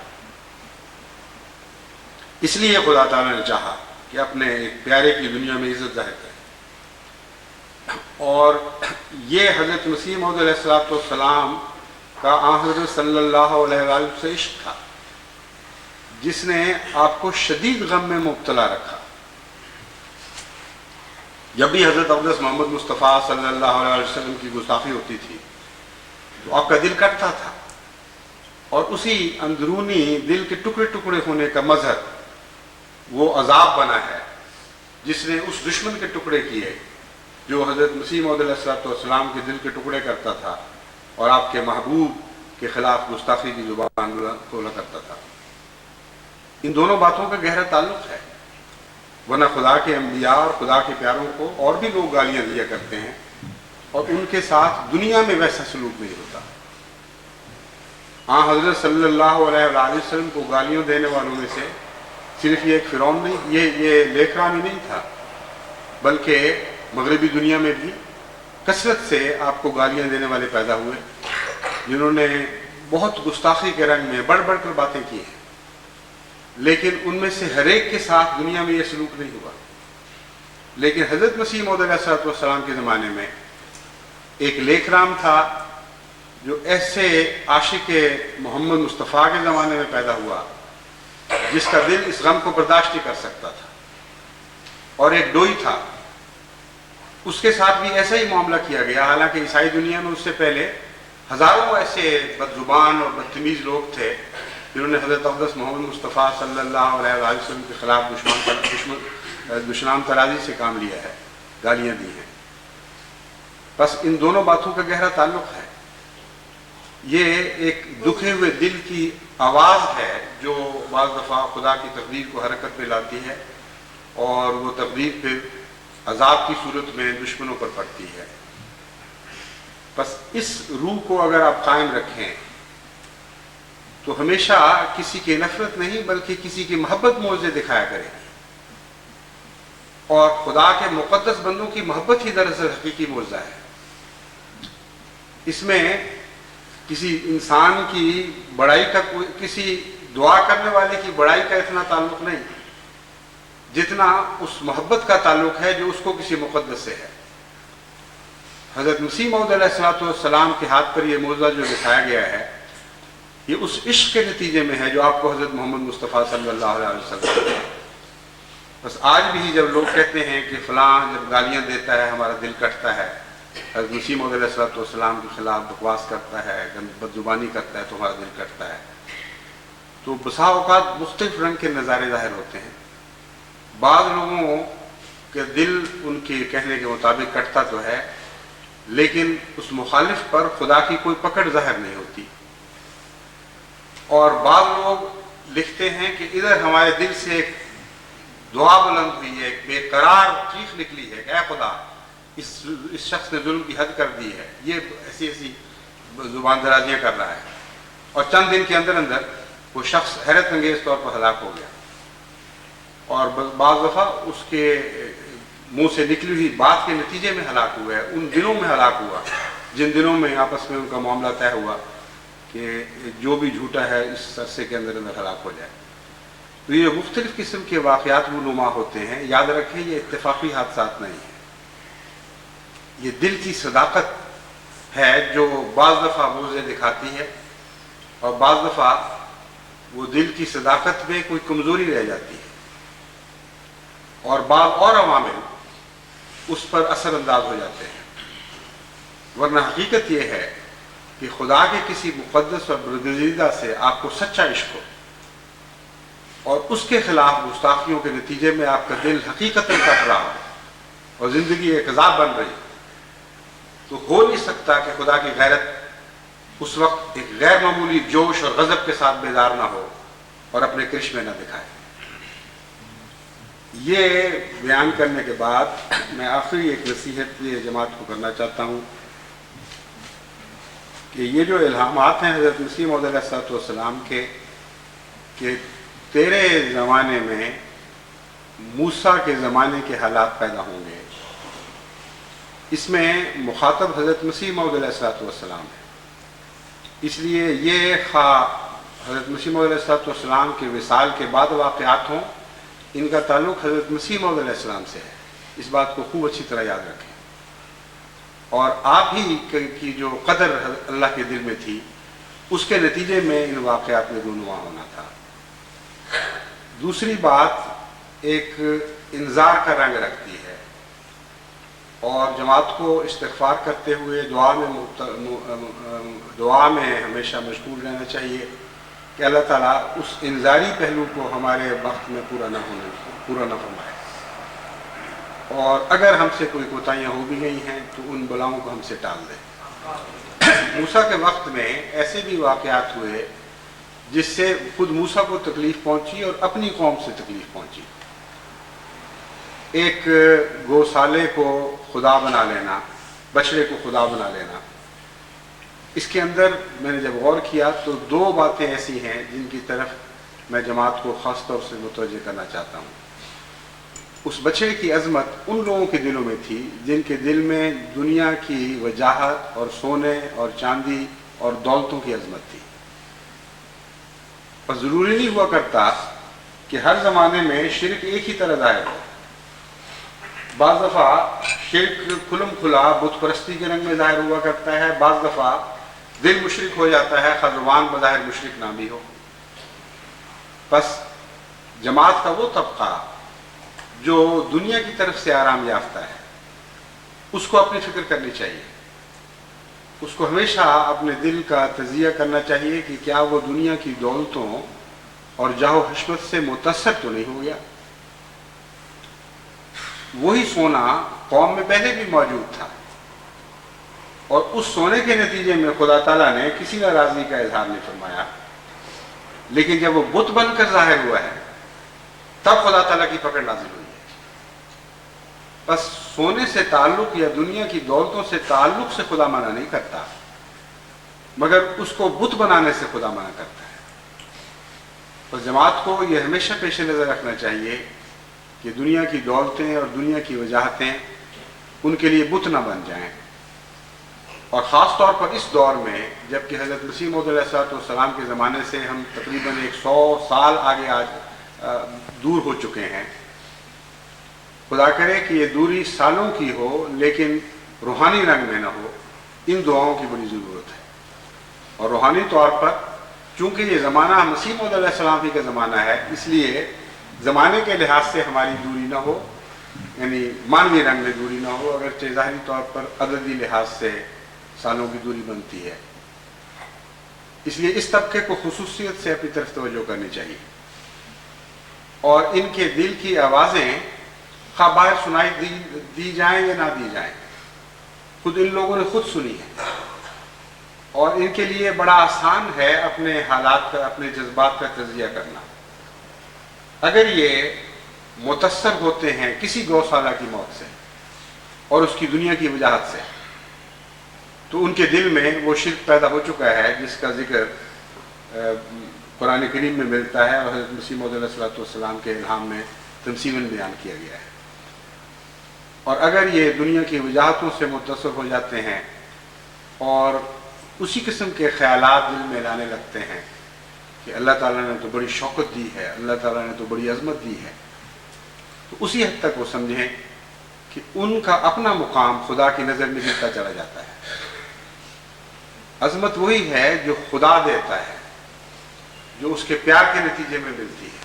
اس لیے خدا تعالیٰ نے چاہا کہ اپنے ایک پیارے کی دنیا میں عزت ظاہر کرے، اور یہ حضرت مسیح موعود علیہ السلام کا آن حضرت صلی اللہ علیہ وآلہ سے عشق تھا جس نے آپ کو شدید غم میں مبتلا رکھا۔ جب بھی حضرت اقدس محمد مصطفیٰ صلی اللہ علیہ وسلم کی گستاخی ہوتی تھی تو آپ کا دل کٹتا تھا، اور اسی اندرونی دل کے ٹکڑے ٹکڑے ہونے کا مظہر وہ عذاب بنا ہے جس نے اس دشمن کے ٹکڑے کیے جو حضرت مسیح موعود علیہ السلام کے دل کے ٹکڑے کرتا تھا اور آپ کے محبوب کے خلاف گستاخی کی زبان کھولا کرتا تھا۔ ان دونوں باتوں کا گہرا تعلق ہے، ورنہ خدا کے انبیاء اور خدا کے پیاروں کو اور بھی لوگ گالیاں دیا کرتے ہیں اور ان کے ساتھ دنیا میں ویسا سلوک نہیں ہوتا۔ ہاں، حضرت صلی اللہ علیہ وآلہ وسلم کو گالیاں دینے والوں میں سے صرف یہ ایک فرعون نہیں، یہ لیکھ رام ہی نہیں تھا، بلکہ مغربی دنیا میں بھی کثرت سے آپ کو گالیاں دینے والے پیدا ہوئے جنہوں نے بہت گستاخی کے رنگ میں بڑھ بڑھ کر باتیں کی ہیں، لیکن ان میں سے ہر ایک کے ساتھ دنیا میں یہ سلوک نہیں ہوا۔ لیکن حضرت مسیح موعود علیہ السلام کے زمانے میں ایک لیکھ رام تھا جو ایسے عاشق محمد مصطفیٰ کے زمانے میں پیدا ہوا جس کا دل اس غم کو برداشت نہیں کر سکتا تھا، اور ایک ڈوئی تھا، اس کے ساتھ بھی ایسا ہی معاملہ کیا گیا، حالانکہ عیسائی دنیا میں اس سے پہلے ہزاروں ایسے بدزبان اور بدتمیز لوگ تھے جنہوں نے حضرت اقدس محمد مصطفیٰ صلی اللہ علیہ وآلہ وسلم کے خلاف دشنام ترازی سے کام لیا ہے، گالیاں دی ہیں۔ بس ان دونوں باتوں کا گہرا تعلق ہے۔ یہ ایک دکھے ہوئے دل کی آواز ہے جو بعض دفعہ خدا کی تقدیر کو حرکت میں لاتی ہے، اور وہ تقدیر پھر عذاب کی صورت میں دشمنوں پر پڑتی ہے۔ بس اس روح کو اگر آپ قائم رکھیں تو ہمیشہ کسی کی نفرت نہیں بلکہ کسی کی محبت موجے دکھایا کرے گی، اور خدا کے مقدس بندوں کی محبت ہی دراصل حقیقی موجزہ ہے۔ اس میں کسی انسان کی بڑائی کا کسی دعا کرنے والے کی بڑائی کا اتنا تعلق نہیں جتنا اس محبت کا تعلق ہے جو اس کو کسی مقدس سے ہے۔ حضرت مسیح موعود علیہ السلام کے ہاتھ پر یہ معجزہ جو دکھایا گیا ہے یہ اس عشق کے نتیجے میں ہے جو آپ کو حضرت محمد مصطفیٰ صلی اللہ علیہ وسلم نے. بس آج بھی جب لوگ کہتے ہیں کہ فلاں جب گالیاں دیتا ہے ہمارا دل کٹتا ہے، حضرت مسیح موعود علیہ الصلوۃ والسلام کے خلاف بکواس کرتا ہے، بدزبانی کرتا ہے تو ہمارا دل کٹتا ہے، تو بسا اوقات مختلف رنگ کے نظارے ظاہر ہوتے ہیں. بعض لوگوں کے دل ان کے کہنے کے مطابق کٹتا تو ہے، لیکن اس مخالف پر خدا کی کوئی پکڑ ظاہر نہیں ہوتی. اور بعض لوگ لکھتے ہیں کہ ادھر ہمارے دل سے ایک دعا بلند ہوئی ہے، ایک بے قرار چیخ نکلی ہے کہ اے خدا اس شخص نے ظلم کی حد کر دی ہے، یہ ایسی ایسی زبان درازیاں کر رہا ہے، اور چند دن کے اندر اندر وہ شخص حیرت انگیز طور پر ہلاک ہو گیا. اور بعض دفعہ اس کے منہ سے نکلی ہوئی بات کے نتیجے میں ہلاک ہوا ہے، ان دنوں میں ہلاک ہوا جن دنوں میں آپس میں ان کا معاملہ طے ہوا کہ جو بھی جھوٹا ہے اس عرصے کے اندر اندر ہلاک ہو جائے. تو یہ مختلف قسم کے واقعات رونما ہوتے ہیں. یاد رکھیں یہ اتفاقی حادثات نہیں ہیں، یہ دل کی صداقت ہے جو بعض دفعہ موزے دکھاتی ہے، اور بعض دفعہ وہ دل کی صداقت میں کوئی کمزوری رہ جاتی ہے، اور بعض اور عوامل اس پر اثر انداز ہو جاتے ہیں. ورنہ حقیقت یہ ہے کہ خدا کے کسی مقدس اور برگزیدہ سے آپ کو سچا عشق ہو اور اس کے خلاف گستاخیوں کے نتیجے میں آپ کا دل حقیقتاً کٹ رہا ہو اور زندگی ایک عذاب بن رہی، تو ہو نہیں سکتا کہ خدا کی غیرت اس وقت ایک غیر معمولی جوش اور غضب کے ساتھ بیدار نہ ہو اور اپنے کرشمے نہ دکھائے. یہ بیان کرنے کے بعد میں آخری ایک نصیحت یہ جماعت کو کرنا چاہتا ہوں کہ یہ جو الہامات ہیں حضرت مسیح موعود علیہ الصلوۃ والسلام کے کہ تیرے زمانے میں موسیٰ کے زمانے کے حالات پیدا ہوں گے، اس میں مخاطب حضرت مسیح موعود علیہ الصلوۃ والسلام ہے. اس لیے یہ خواہ حضرت مسیح موعود علیہ الصلوۃ والسلام کے وصال کے بعد واقعات ہوں، ان کا تعلق حضرت مسیح موعود علیہ السلام سے ہے. اس بات کو خوب اچھی طرح یاد رکھیں. اور آپ ہی کی جو قدر اللہ کے دل میں تھی اس کے نتیجے میں ان واقعات میں رونما ہونا تھا. دوسری بات ایک انذار کا رنگ رکھتی ہے، اور جماعت کو استغفار کرتے ہوئے دعا میں ہمیشہ مشغول رہنا چاہیے کہ اللہ تعالیٰ اس انذاری پہلو کو ہمارے وقت میں پورا نہ فرمائے، اور اگر ہم سے کوئی کوتاہیاں ہو بھی گئی ہیں تو ان بلاؤں کو ہم سے ٹال دیں. موسیٰ کے وقت میں ایسے بھی واقعات ہوئے جس سے خود موسیٰ کو تکلیف پہنچی اور اپنی قوم سے تکلیف پہنچی. ایک گوسالے کو خدا بنا لینا، بچڑے کو خدا بنا لینا، اس کے اندر میں نے جب غور کیا تو دو باتیں ایسی ہیں جن کی طرف میں جماعت کو خاص طور سے متوجہ کرنا چاہتا ہوں. اس بچڑے کی عظمت ان لوگوں کے دلوں میں تھی جن کے دل میں دنیا کی وجاہت اور سونے اور چاندی اور دولتوں کی عظمت تھی. اور ضروری نہیں ہوا کرتا کہ ہر زمانے میں شرک ایک ہی طرح ظاہر ہو. بعض دفعہ شرک کھلم کھلا بت پرستی کے رنگ میں ظاہر ہوا کرتا ہے، بعض دفعہ دل مشرک ہو جاتا ہے خواہ زبان بظاہر مشرک نہ بھی ہو. بس جماعت کا وہ طبقہ جو دنیا کی طرف سے آرام یافتہ ہے اس کو اپنی فکر کرنی چاہیے، اس کو ہمیشہ اپنے دل کا تجزیہ کرنا چاہیے کہ کیا وہ دنیا کی دولتوں اور جاہ و حشمت سے متاثر تو نہیں ہو گیا. وہی سونا قوم میں پہلے بھی موجود تھا، اور اس سونے کے نتیجے میں خدا تعالیٰ نے کسی ناراضگی کا اظہار نہیں فرمایا، لیکن جب وہ بت بن کر ظاہر ہوا ہے تب خدا تعالیٰ کی پکڑ نازل ہوئی ہے. بس سونے سے تعلق یا دنیا کی دولتوں سے تعلق سے خدا منع نہیں کرتا، مگر اس کو بت بنانے سے خدا منع کرتا ہے. تو جماعت کو یہ ہمیشہ پیش نظر رکھنا چاہیے کہ دنیا کی دولتیں اور دنیا کی وجاہتیں ان کے لیے بت نہ بن جائیں. اور خاص طور پر اس دور میں جب کہ حضرت مسیح موعود علیہ السلام کے زمانے سے ہم تقریباً 100 سال آگے آج دور ہو چکے ہیں. خدا کرے کہ یہ دوری سالوں کی ہو لیکن روحانی رنگ میں نہ ہو. ان دعاؤں کی بڑی ضرورت ہے، اور روحانی طور پر چونکہ یہ زمانہ مسیح موعود علیہ السلام ہی کا زمانہ ہے، اس لیے زمانے کے لحاظ سے ہماری دوری نہ ہو، یعنی مانوی رنگ میں دوری نہ ہو، اگرچہ ظاہری طور پر عددی لحاظ سے سالوں کی دوری بنتی ہے۔ اس لیے اس طبقے کو خصوصیت سے اپنی طرف توجہ کرنی چاہیے، اور ان کے دل کی آوازیں خواہ باہر سنائی دی جائیں یا نہ دی جائیں، خود ان لوگوں نے خود سنی ہے، اور ان کے لیے بڑا آسان ہے اپنے حالات کا، اپنے جذبات کا تجزیہ کرنا۔ اگر یہ متاثر ہوتے ہیں کسی گوسالہ کی موت سے اور اس کی دنیا کی وجاہت سے، تو ان کے دل میں وہ شرک پیدا ہو چکا ہے جس کا ذکر قرآن کریم میں ملتا ہے اور حضرت مسیح موعود علیہ السلام کے الہام میں تمثیلاً بیان کیا گیا ہے۔ اور اگر یہ دنیا کی وجاہتوں سے متاثر ہو جاتے ہیں اور اسی قسم کے خیالات دل میں لانے لگتے ہیں کہ اللہ تعالیٰ نے تو بڑی شوقت دی ہے، اللہ تعالیٰ نے تو بڑی عظمت دی ہے، تو اسی حد تک وہ سمجھیں کہ ان کا اپنا مقام خدا کی نظر میں گرتا چلا جاتا ہے۔ عظمت وہی ہے جو خدا دیتا ہے، جو اس کے پیار کے نتیجے میں ملتی ہے۔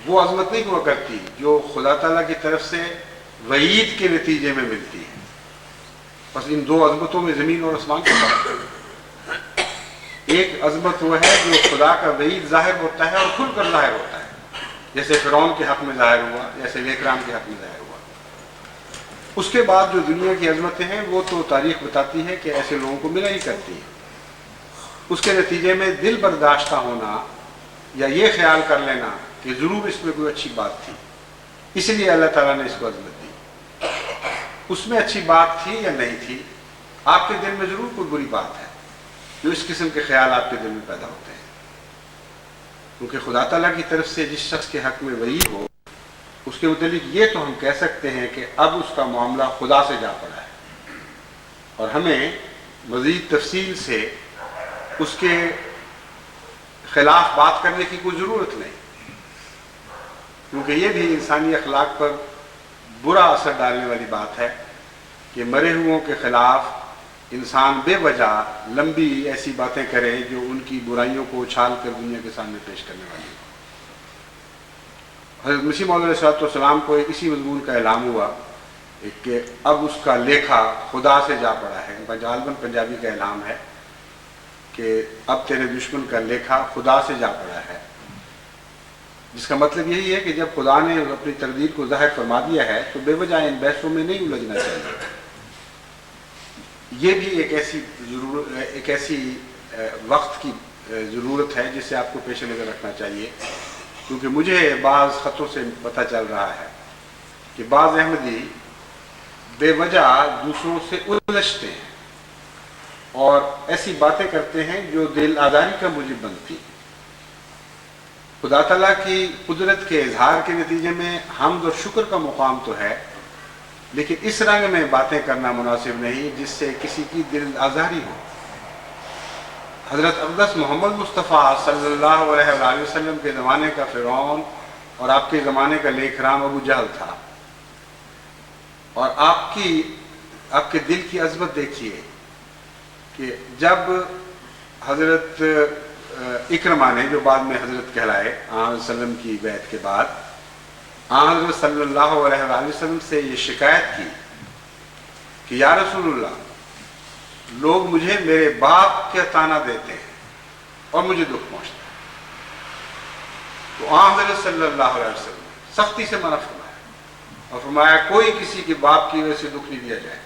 وہ عظمت نہیں ہوا کرتی جو خدا تعالیٰ کی طرف سے وعید کے نتیجے میں ملتی ہے۔ بس ان دو عظمتوں میں زمین اور آسمان کا فرق ہے۔ ایک عظمت وہ ہے جو خدا کا وعید ظاہر ہوتا ہے اور کھل کر ظاہر ہوتا ہے، جیسے فرعون کے حق میں ظاہر ہوا، جیسے لیکرام کے حق میں ظاہر ہوا۔ اس کے بعد جو دنیا کی عظمتیں ہیں وہ تو تاریخ بتاتی ہے کہ ایسے لوگوں کو ملا ہی کرتی ہے۔ اس کے نتیجے میں دل برداشتہ ہونا یا یہ خیال کر لینا کہ ضرور اس میں کوئی اچھی بات تھی، اس لیے اللہ تعالیٰ نے اس کو عظمت دی۔ اس میں اچھی بات تھی یا نہیں تھی، آپ کے دل میں ضرور کوئی بری بات ہے جو اس قسم کے خیال آپ کے دل میں پیدا ہوتے ہیں، کیونکہ خدا تعالیٰ کی طرف سے جس شخص کے حق میں وعید ہو، اس کے متعلق یہ تو ہم کہہ سکتے ہیں کہ اب اس کا معاملہ خدا سے جا پڑا ہے، اور ہمیں مزید تفصیل سے اس کے خلاف بات کرنے کی کوئی ضرورت نہیں، کیونکہ یہ بھی انسانی اخلاق پر برا اثر ڈالنے والی بات ہے کہ مرے ہوئوں کے خلاف انسان بے وجہ لمبی ایسی باتیں کرے جو ان کی برائیوں کو اچھال کر دنیا کے سامنے پیش کرنے والی ہو۔ حضرت مسیح موعود علیہ السلام کو ایک اسی مضمون کا اعلان ہوا کہ اب اس کا لیکھا خدا سے جا پڑا ہے۔ غالباً پنجابی کا اعلان ہے کہ اب تیرے دشمن کا لیکھا خدا سے جا پڑا ہے، جس کا مطلب یہی ہے کہ جب خدا نے اپنی تقدیر کو ظاہر فرما دیا ہے تو بے وجہ ان بحثوں میں نہیں الجھنا چاہیے۔ یہ بھی ایک ایسی وقت کی ضرورت ہے جسے آپ کو پیش نظر رکھنا چاہیے، کیونکہ مجھے بعض خطوں سے پتہ چل رہا ہے کہ بعض احمدی بے وجہ دوسروں سے الجھتے ہیں اور ایسی باتیں کرتے ہیں جو دل آزاری کا موجب بنتی ہیں۔ خدا تعالیٰ کی قدرت کے اظہار کے نتیجے میں حمد اور شکر کا مقام تو ہے، لیکن اس رنگ میں باتیں کرنا مناسب نہیں جس سے کسی کی دل آزاری ہو۔ حضرت اقدس محمد مصطفیٰ صلی اللہ علیہ وآلہ وسلم کے زمانے کا فرعون اور آپ کے زمانے کا لیکرام ابو جہل تھا، اور آپ کے دل کی عظمت دیکھیے کہ جب حضرت اکرمہ نے، جو بعد میں حضرت کہلائے، آن علیہ وسلم کی بیعت کے بعد آن حضرت صلی اللہ علیہ وآلہ وسلم سے یہ شکایت کی کہ یا رسول اللہ، لوگ مجھے میرے باپ کا طعنہ دیتے ہیں اور مجھے دکھ پہنچتا ہے، تو آن حضرت صلی اللہ علیہ وسلم سختی سے منع فرمایا اور فرمایا کوئی کسی کے باپ کی وجہ سے دکھ نہیں دیا جائے،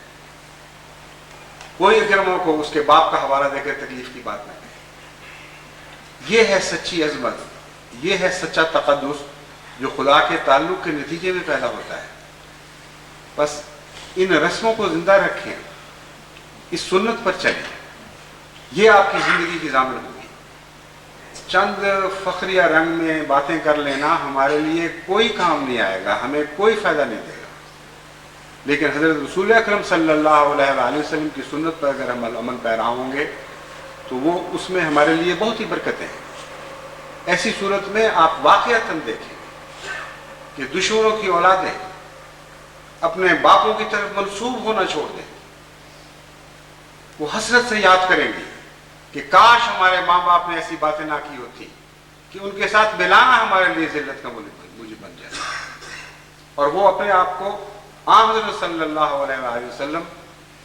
کوئی اکرموں کو اس کے باپ کا حوالہ دے کر تکلیف کی بات نہ کہے۔ یہ ہے سچی عظمت، یہ ہے سچا تقدس جو خدا کے تعلق کے نتیجے میں پیدا ہوتا ہے۔ بس ان رسموں کو زندہ رکھیں، اس سنت پر چلیں، یہ آپ کی زندگی کی ضامن ہوگی۔ چند فخریہ رنگ میں باتیں کر لینا ہمارے لیے کوئی کام نہیں آئے گا، ہمیں کوئی فائدہ نہیں دے گا، لیکن حضرت رسول اکرم صلی اللہ علیہ وآلہ وسلم کی سنت پر اگر ہم عمل پیرا ہوں گے تو وہ اس میں ہمارے لیے بہت ہی برکتیں ہیں۔ ایسی صورت میں آپ واقعتاً دیکھیں کہ دشمنوں کی اولادیں اپنے باپوں کی طرف منسوب ہونا چھوڑ دیں، وہ حسرت سے یاد کریں گی کہ کاش ہمارے ماں باپ نے ایسی باتیں نہ کی ہوتی کہ ان کے ساتھ ملانا ہمارے لیے ذلت کا موجب بن جائے. اور وہ اپنے آپ کو حضرت صلی اللہ علیہ وآلہ وسلم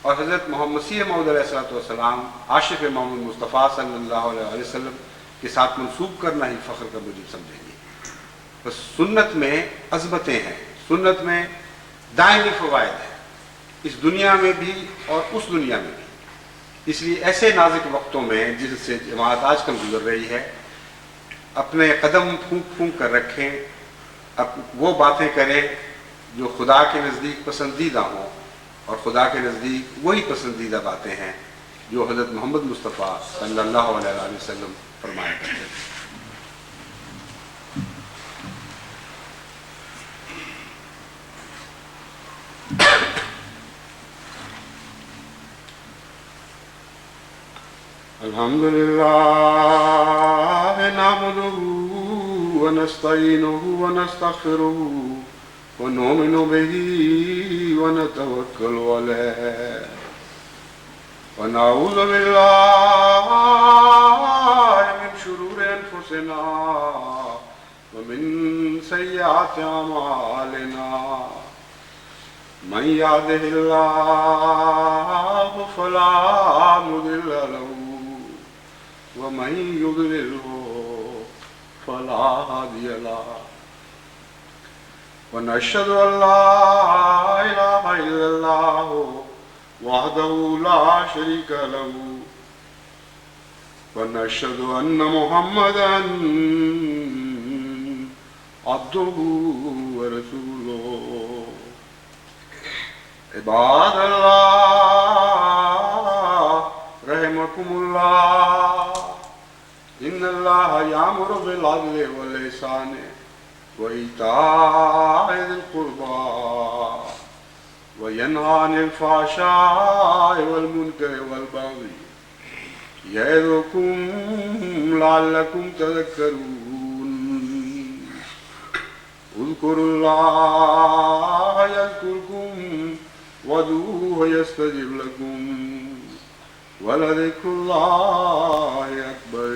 اور حضرت محمد مسیح موعود علیہ السلام عاشق محمد مصطفیٰ صلی اللہ علیہ وآلہ وسلم کے ساتھ منسوب کرنا ہی فخر کا موجب سمجھیں گے. بس سنت میں عظمتیں ہیں، سنت میں دائمی فوائد ہیں، اس دنیا میں بھی اور اس دنیا میں بھی. اس لیے ایسے نازک وقتوں میں جس سے جماعت آج کل گزر رہی ہے، اپنے قدم پھونک پھونک کر رکھیں، وہ باتیں کریں جو خدا کے نزدیک پسندیدہ ہوں، اور خدا کے نزدیک وہی پسندیدہ باتیں ہیں جو حضرت محمد مصطفیٰ صلی اللہ علیہ وآلہ وسلم فرمایا کرتے تھے. الحمدللہ نحمدہ ونستعینہ ونستغفرہ ونؤمن بہ ونتوکل علیہ ونعوذ باللہ من شرور انفسنا ومن سیئات اعمالنا من یہدہ اللہ فلا مضل لہ ومن يضلله فلا هادي له ونشهد أن لا إله إلا الله وحده لا شريك له ونشهد أن محمدا عبده ورسوله. عباد الله رحمكم الله، إن الله يأمر بالعدل والإحسان وإيتاء ذي القربى وينهى عن الفحشاء والمنكر والبغي يعظكم لعلكم تذكرون. اذكروا الله يذكركم وادعوه يستجب لكم ولذكر الله أكبر.